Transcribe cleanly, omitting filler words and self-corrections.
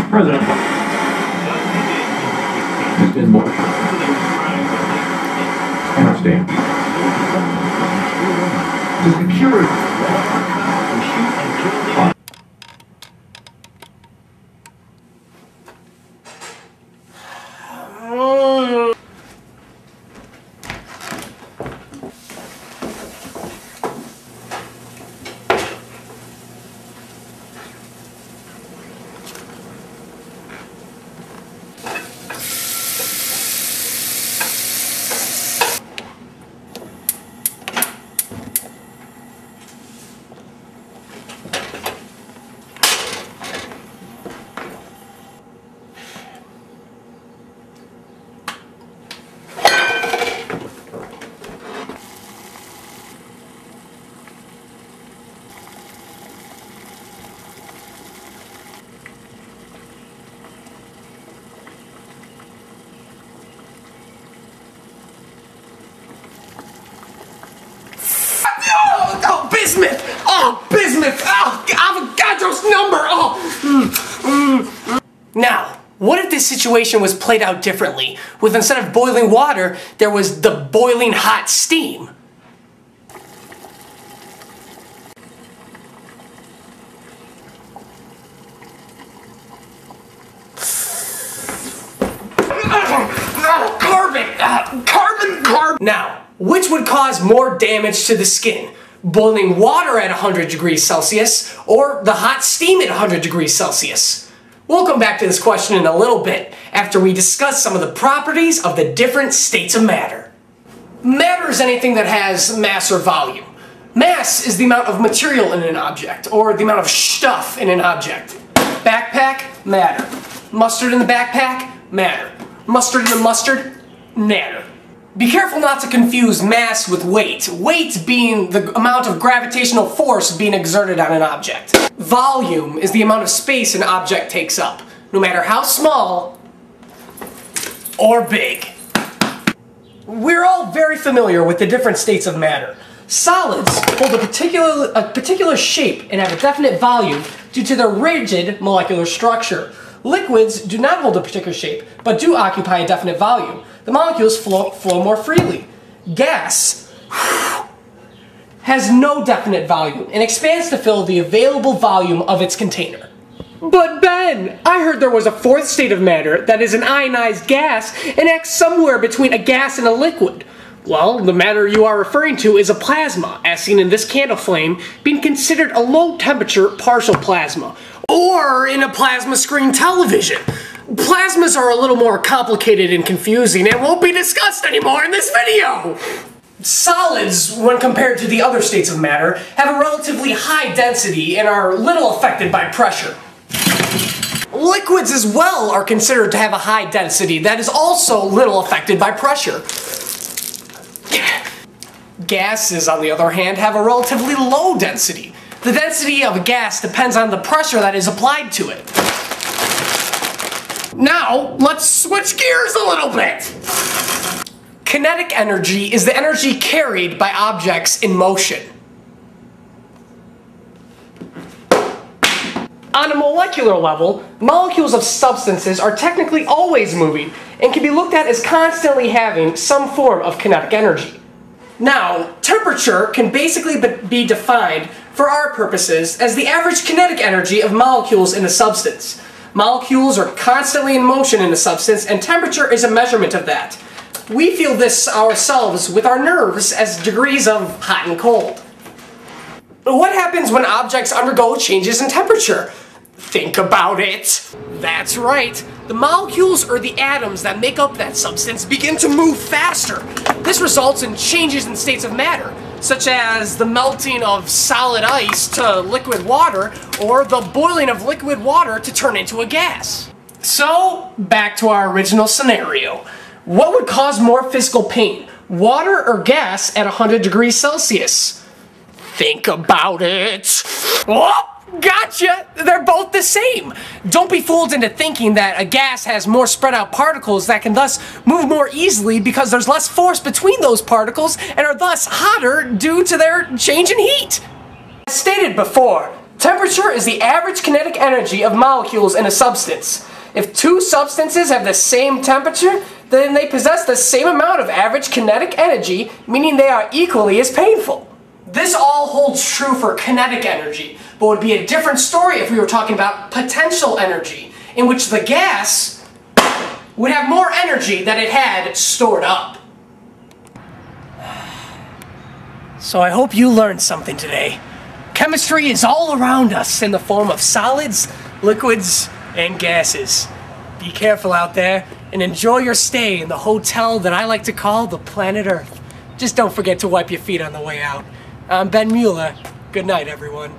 President. Is more. Understand. The security. Oh, bismuth! Oh, bismuth! Oh, Avogadro's number! Oh! Now, what if this situation was played out differently? With instead of boiling water, there was the boiling hot steam? Carbon! Now, which would cause more damage to the skin? Boiling water at 100 degrees Celsius or the hot steam at 100 degrees Celsius? We'll come back to this question in a little bit after we discuss some of the properties of the different states of matter. Matter is anything that has mass or volume. Mass is the amount of material in an object, or the amount of stuff in an object. Backpack, matter. Mustard in the backpack, matter. Mustard in the mustard, matter. Be careful not to confuse mass with weight. Weight being the amount of gravitational force being exerted on an object. Volume is the amount of space an object takes up, no matter how small or big. We're all very familiar with the different states of matter. Solids hold a particular shape and have a definite volume due to their rigid molecular structure. Liquids do not hold a particular shape, but do occupy a definite volume. The molecules flow more freely. Gas has no definite volume and expands to fill the available volume of its container. But Ben, I heard there was a fourth state of matter that is an ionized gas and acts somewhere between a gas and a liquid. Well, the matter you are referring to is a plasma, as seen in this candle flame, being considered a low-temperature partial plasma, or in a plasma screen television. Plasmas are a little more complicated and confusing and won't be discussed anymore in this video! Solids, when compared to the other states of matter, have a relatively high density and are little affected by pressure. Liquids as well are considered to have a high density that is also little affected by pressure. Gases, on the other hand, have a relatively low density. The density of a gas depends on the pressure that is applied to it. Now, let's switch gears a little bit! Kinetic energy is the energy carried by objects in motion. On a molecular level, molecules of substances are technically always moving and can be looked at as constantly having some form of kinetic energy. Now, temperature can basically be defined for our purposes as the average kinetic energy of molecules in a substance. Molecules are constantly in motion in a substance, and temperature is a measurement of that. We feel this ourselves with our nerves as degrees of hot and cold. What happens when objects undergo changes in temperature? Think about it. That's right. The molecules or the atoms that make up that substance begin to move faster. This results in changes in states of matter, such as the melting of solid ice to liquid water, or the boiling of liquid water to turn into a gas. So, back to our original scenario. What would cause more physical pain, water or gas at 100 degrees Celsius? think about it. Oh, gotcha! They're both the same. Don't be fooled into thinking that a gas has more spread out particles that can thus move more easily because there's less force between those particles and are thus hotter due to their change in heat. As stated before, temperature is the average kinetic energy of molecules in a substance. If two substances have the same temperature, then they possess the same amount of average kinetic energy, meaning they are equally as painful. This all holds true for kinetic energy, but would be a different story if we were talking about potential energy, in which the gas would have more energy than it had stored up. So I hope you learned something today. Chemistry is all around us in the form of solids, liquids, and gases. Be careful out there and enjoy your stay in the hotel that I like to call the planet Earth. Just don't forget to wipe your feet on the way out. I'm Ben Mueller. Good night, everyone.